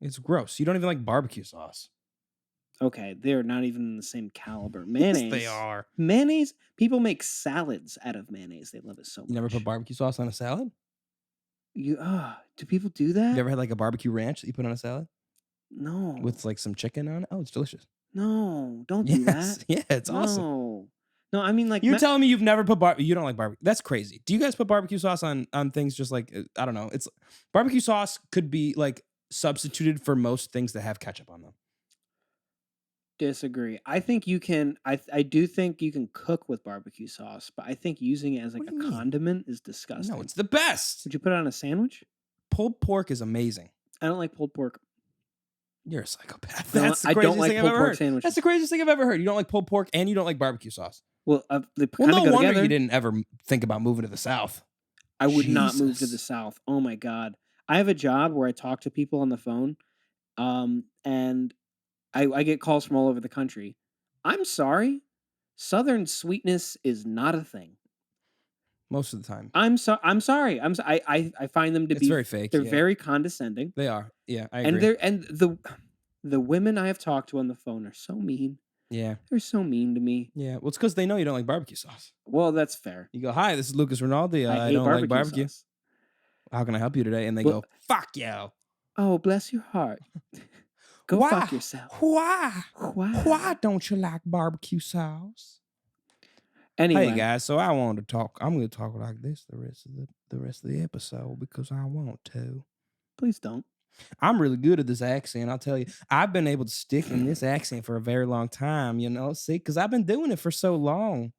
it's gross. You don't even like barbecue sauce. Okay, they're not even in the same caliber. Mayonnaise. Yes, they are. Mayonnaise. People make salads out of mayonnaise. They love it so much. You never put barbecue sauce on a salad? Do people do that? You ever had like a barbecue ranch that you put on a salad No. with like some chicken on it? Oh, it's delicious. No, don't do Yes. that. Yeah, it's awesome. No, I mean like You're telling me you've never put you don't like barbecue. That's crazy. Do you guys put barbecue sauce on things just like I don't know. It's barbecue sauce could be like substituted for most things that have ketchup on them. disagree. I think you can. I do think you can cook with barbecue sauce, but I think using it as like What a do you mean? condiment is disgusting. No, it's the best. Would you put it on a sandwich? Pulled pork is amazing. I don't like pulled pork. You're a psychopath. No, That's the I craziest don't like thing I've pulled ever pork heard. sandwiches. That's the craziest thing I've ever heard. You don't like pulled pork and you don't like barbecue sauce. Well, they Well, kind no of go wonder together. you didn't ever think about moving to the South. I would not move to the Jesus. South. Oh my God. I have a job where I talk to people on the phone, and I get calls from all over the country. I'm sorry, Southern sweetness is not a thing. Most of the time. I'm sorry. I find them to It's be very fake. they're yeah. very condescending, They are. Yeah, I and agree. the women I have talked to on the phone are so mean. Yeah. They're so mean to me. Yeah. Well, it's because they know you don't like barbecue sauce. Well, that's fair. You go, "Hi, this is Lucas Rinaldi. I hate don't like barbecue. sauce. How can I help you today?" And they Well- go, "Fuck you. Oh, bless your heart. Go Why? fuck yourself. Why? Why? Why don't you like barbecue sauce?" Anyway, Hey guys, so I wanted to talk. I'm going to talk like this the rest of the episode because I want to. please don't. I'm really good at this accent. I'll tell you. I've been able to stick in this accent for a very long time. See, because I've been doing it for so long.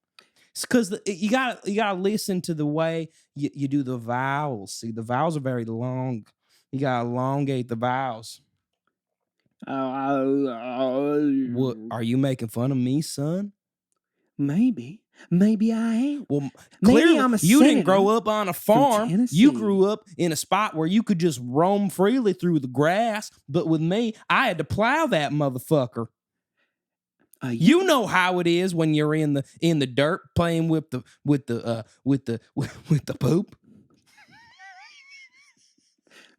It's because you gotta listen to the way you do the vowels. See, the vowels are very long. You gotta elongate the vowels. What are you making fun of me, son? Maybe I am. Well, Maybe clearly I'm a you didn't senator grow up on a farm. You Tennessee. grew up in a spot where you could just roam freely through the grass. But with me, I had to plow that motherfucker. You know how it is when you're in the dirt playing with the poop.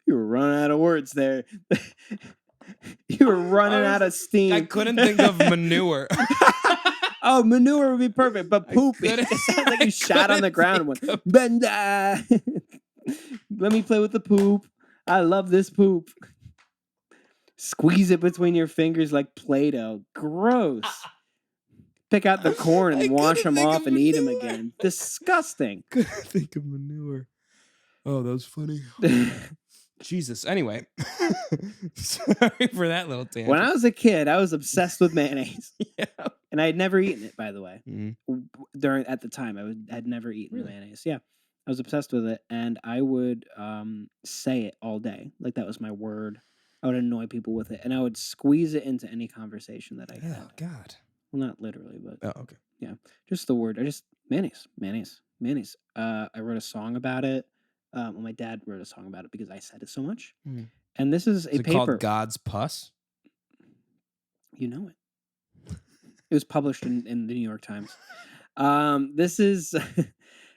You were running out of words there. You were running out of steam. I couldn't think of manure. Oh, manure would be perfect, but poop. It couldn't- sounds like I you shot on the couldn't ground and went, think of- Benda. Let me play with the poop. I love this poop. Squeeze it between your fingers like Play-Doh. Gross. Pick out the corn I and wash couldn't them think off of and eat them manure. again. Disgusting. Couldn't think of manure. Oh, that was funny. Jesus. Anyway, sorry for that little tangent. When I was a kid, I was obsessed with mayonnaise, yeah. and I had never eaten it. By the way, Mhm. at the time, I'd never eaten Really? the mayonnaise. Yeah, I was obsessed with it, and I would say it all day, like that was my word. I would annoy people with it, and I would squeeze it into any conversation that I Oh had. God. Well, not literally, but Oh, okay. just the word. Mayonnaise. I wrote a song about it. Well, my dad wrote a song about it because I said it so much. Mm. And this is Is a it paper. called God's Pus? You know it. It was published in the New York Times. This is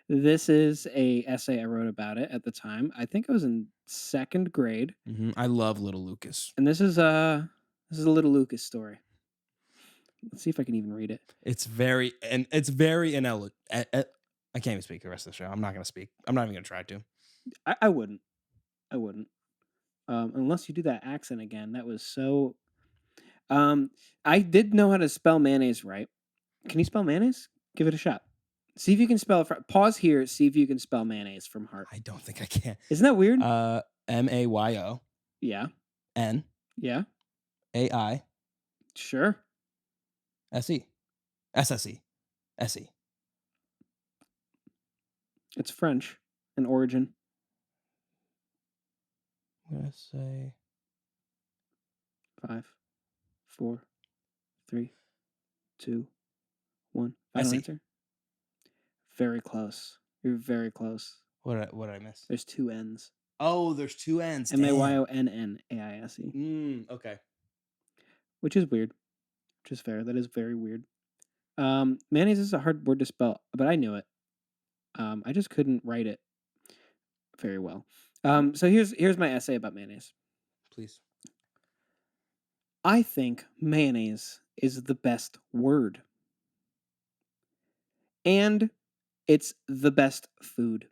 this is a essay I wrote about it at the time. I think I was in 2nd grade, I love Little Lucas. and this is a Little Lucas story. Let's see if I can even read it. It's very inelegant. I can't even speak the rest of the show. I'm not gonna speak. I'm not even gonna try to. I wouldn't. Unless you do that accent again. That was so. I did know how to spell mayonnaise right. Can you spell mayonnaise? Give it a shot. See if you can spell it. Pause here. See if you can spell mayonnaise from heart. I don't think I can. Isn't that weird? Mayo. Yeah. N. Yeah. AI. Sure. SE. SSE. SE. It's French in origin. I'm gonna say 5, 4, 3, 2, 1. Final SE. answer. Very close. You're very close. What did I miss? There's 2 N's. Oh, there's 2 N's. MAYONNAISE. Okay. Which is weird. Which is fair. That is very weird. Mayonnaise is a hard word to spell, but I knew it. I just couldn't write it very well. So here's my essay about mayonnaise. Please. I think mayonnaise is the best word. And it's the best food.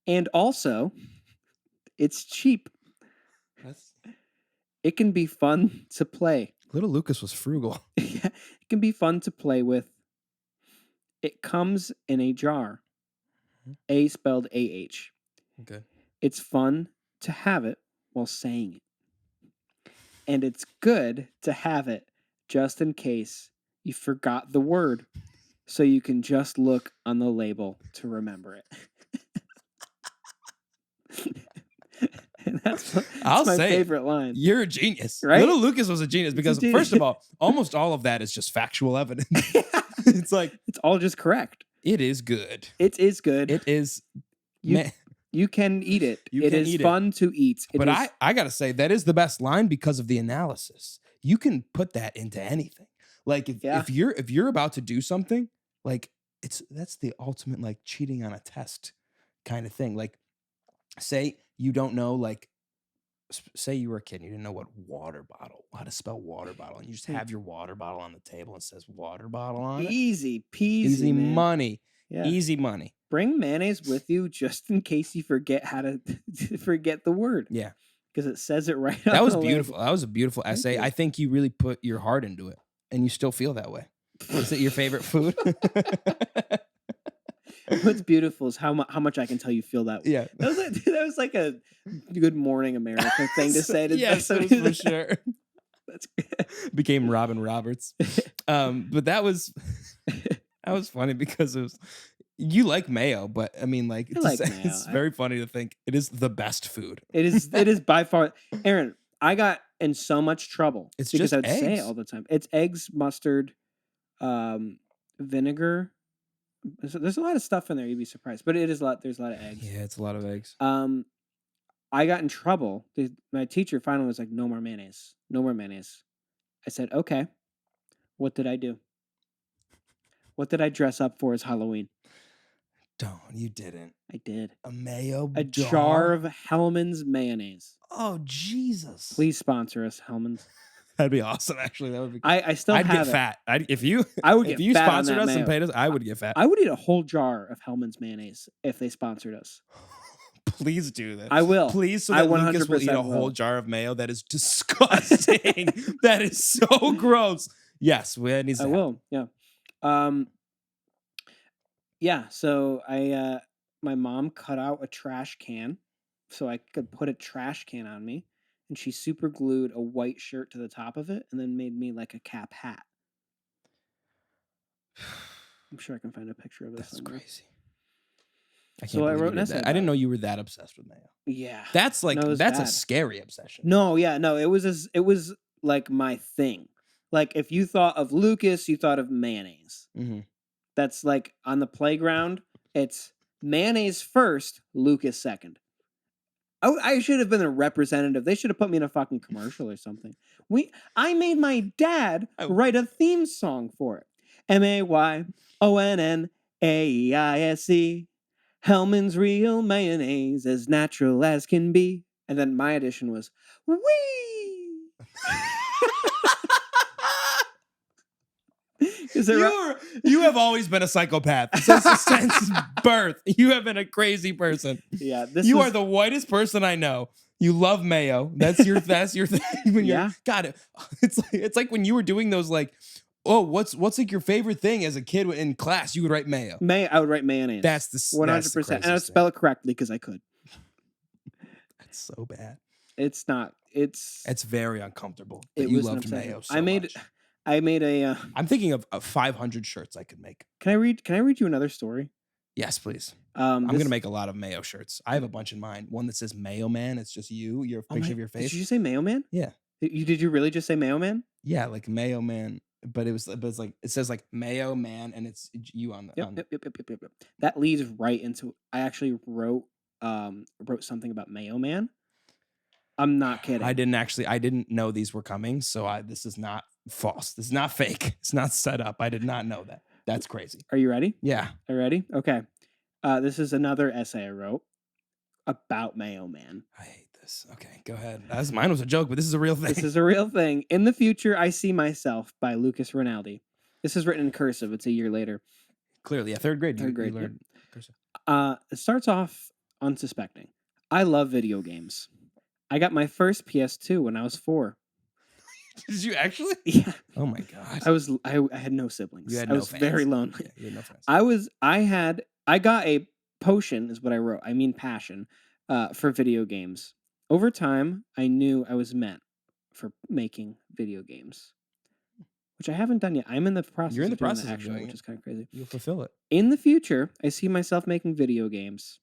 And also, it's cheap. It can be fun to play. Little Lucas was frugal. It can be fun to play with. It comes in a jar. A spelled AH. Okay. It's fun to have it while saying it. And it's good to have it just in case you forgot the word, so you can just look on the label to remember it. And that's my favorite line. You're a genius. Right? Little Lucas was a genius because, first of all, almost all of that is just factual evidence. It's like, it's all just correct. it is good. It is good. It is. You can eat it. It is fun to eat. But I got to say, that is the best line because of the analysis. You can put that into anything. Like if you're about to do something, like that's the ultimate like cheating on a test kind of thing. Like say you don't know, like say you were a kid and you didn't know how to spell water bottle, and you just have your water bottle on the table and it says water bottle on it. Easy peasy. Easy man. money. Yeah. Easy money. Bring mayonnaise with you just in case you forget how to forget the word. Yeah. Because it says it right. That was on the beautiful. label. That was a beautiful essay. you. I think you really put your heart into it, and you still feel that way. Is it your favorite food? What's beautiful is how much I can tell you feel that way. Yeah. That was like a Good Morning America thing to say. Yes, it was for sure. That's Became Robin Roberts. But that was funny because it was. You like mayo, but I mean, like, it's very funny to think it is the best food. It is by far. Aaron, I got in so much trouble. It's because just I'd eggs. say it all the time. It's eggs, mustard, vinegar. There's a lot of stuff in there. You'd be surprised, but it is a lot. There's a lot of eggs. Yeah, it's a lot of eggs. I got in trouble. My teacher finally was like, "No more mayonnaise. No more mayonnaise." I said, "Okay." What did I do? What did I dress up for as Halloween? Don't, you didn't. I did. A mayo A jar of Hellman's mayonnaise. Oh, Jesus. Please sponsor us, Hellman's. That'd be awesome, actually. That would be. I still I'd have get it. fat. If you get fat on sponsored that us mayo. and paid us, I would get fat. I would eat a whole jar of Hellman's mayonnaise if they sponsored us. Please do that. I will. Please, so I that Lucas will eat a 100% whole will. jar of mayo. That is disgusting. That is so gross. Yes, that needs to I happen. will. Yeah. Yeah. So I my mom cut out a trash can so I could put a trash can on me, and she super glued a white shirt to the top of it and then made me like a cap hat. I'm sure I can find a picture of this. That's crazy. I can't So I believe wrote you an did essay that. I about didn't it. know you were that obsessed with mayo. Yeah. That's like No, it was that's a bad. scary obsession. No, it was like my thing. Like if you thought of Lucas, you thought of mayonnaise. Mm-hmm. That's like on the playground, it's mayonnaise first, Lucas second. I should have been a representative. They should have put me in a fucking commercial or something. I made my dad write a theme song for it. MAYONNAEISE. Hellman's real mayonnaise, as natural as can be. And then my edition was, wee! You have always been a psychopath since birth. You have been a crazy person. Yeah, you are the whitest person I know. You love mayo. That's your thing. When Yeah. God, it's like when you were doing those like, oh, what's like your favorite thing as a kid in class? You would write mayo. I would write mayonnaise. That's the 100%, and I would spell it correctly because I could. That's so bad. It's not. It's very uncomfortable. It You was an loved obsession. mayo so much. I made a. I'm thinking of 500 shirts I could make. Can I read you another story? Yes, please. I'm gonna make a lot of mayo shirts. I have a bunch in mind. One that says Mayo Man. It's just your picture of your face. Did you say Mayo Man? Yeah. Did you really just say Mayo Man? Yeah, like Mayo Man. But it's like it says like Mayo Man, and it's you on the. Yep. That leads right into. I actually wrote something about Mayo Man. I'm not kidding. I didn't know these were coming, so this is not false. This is not fake. It's not set up. I did not know that. That's crazy. Are you ready? Yeah. Are you ready? Okay. This is another essay I wrote about Mayo Man. I hate this. Okay, go ahead. Mine was a joke, but this is a real thing. This is a real thing. In the Future, I See Myself by Lucas Rinaldi. This is written in cursive. It's a year later. Clearly, yeah, third grade. Third grade. You learned cursive. It starts off unsuspecting. I love video games. I got my first PS2 when I was 4. Did you actually? Yeah. Oh my god. I had no siblings. You had I no was fans. very lonely. Yeah, you had no friends. I got a potion is what I wrote. I mean passion for video games. Over time, I knew I was meant for making video games, which I haven't done yet. I'm in the process. You're in the of doing process that, of actually, doing which it. is kind of crazy. You'll fulfill it. In the future, I see myself making video games.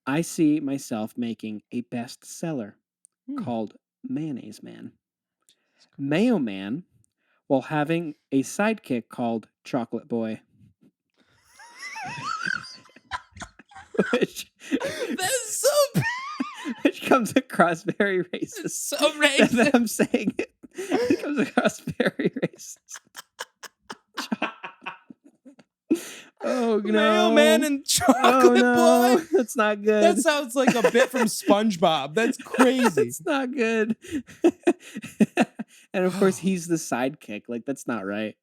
I see myself making a bestseller called Mayonnaise Man. Mayo Man, while having a sidekick called Chocolate Boy. That's so bad. Which comes across very racist. So That's racist. what I'm saying. It comes across very racist. Oh no. Mayo Man and Chocolate Boy. That's not good. That sounds like a bit from SpongeBob. That's crazy. It's not good. And of course, he's the sidekick. Like, that's not right.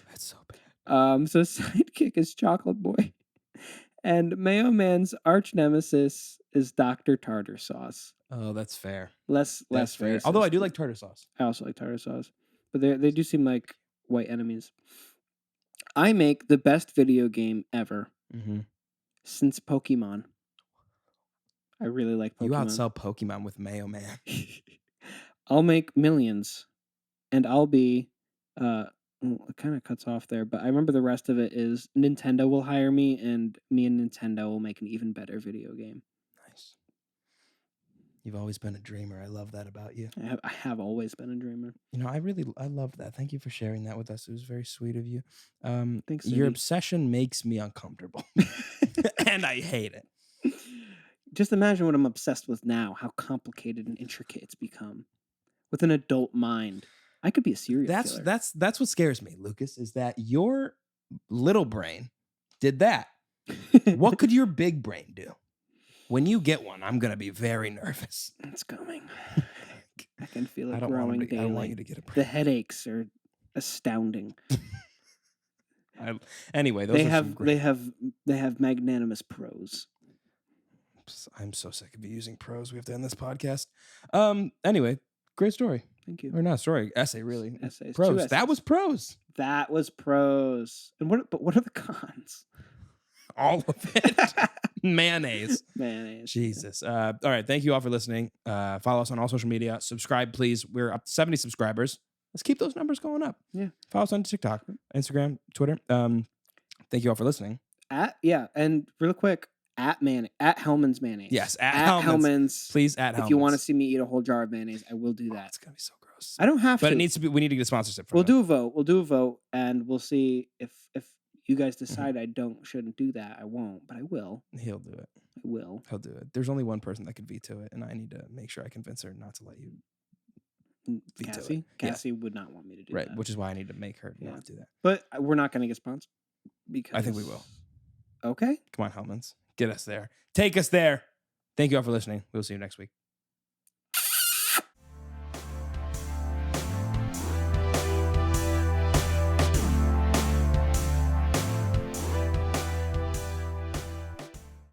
That's so bad. So sidekick is Chocolate Boy. And Mayo Man's arch nemesis is Dr. Tartar Sauce. Oh, that's fair. Less fair. racist. Although I do like tartar sauce. I also like tartar sauce. But they do seem like white enemies. I make the best video game ever since Pokemon. I really like Pokemon. You outsell Pokemon with Mayo Man. I'll make millions. And I'll be... it kind of cuts off there, but I remember the rest of it is Nintendo will hire me, and me and Nintendo will make an even better video game. Nice. You've always been a dreamer. I love that about you. I have always been a dreamer. You know, I love that. Thank you for sharing that with us. It was very sweet of you. Thanks, your Ziggy. obsession makes me uncomfortable, and I hate it. Just imagine what I'm obsessed with now, how complicated and intricate it's become. With an adult mind. I could be a serial killer. That's what scares me, Lucas, is that your little brain did that. What could your big brain do? When you get one, I'm going to be very nervous. It's coming. I can feel it I don't growing want daily. you to get a brain. The headaches are astounding. Anyway, those they have magnanimous prose. I'm so sick of you using prose. We have to end this podcast. Anyway, great story. Thank you. Or not story, essay really. Essays. Prose. 2 essays. That was prose. That was prose. And what are the cons? All of it. Mayonnaise. Mayonnaise. Jesus. All right. Thank you all for listening. Follow us on all social media. Subscribe, please. We're up to 70 subscribers. Let's keep those numbers going up. Yeah. Follow us on TikTok, Instagram, Twitter. Thank you all for listening. And real quick, at Hellman's mayonnaise. Yes, at Hellman's. Please at Hellman's. If you want to see me eat a whole jar of mayonnaise, I will do that. It's gonna be so gross. I don't have to. But it needs to be. We need to get a sponsorship. From We'll them. do a vote. We'll do a vote, and we'll see if you guys decide I shouldn't do that. I won't, but I will. He'll do it. I will. He'll do it. There's only one person that could veto it, and I need to make sure I convince her not to let you veto Cassie. it. Cassie would not want me to do Right, that. which is why I need to make her not do that. But we're not going to get sponsored because I think we will. Okay. Come on, Hellmans. Get us there. Take us there. Thank you all for listening. We'll see you next week.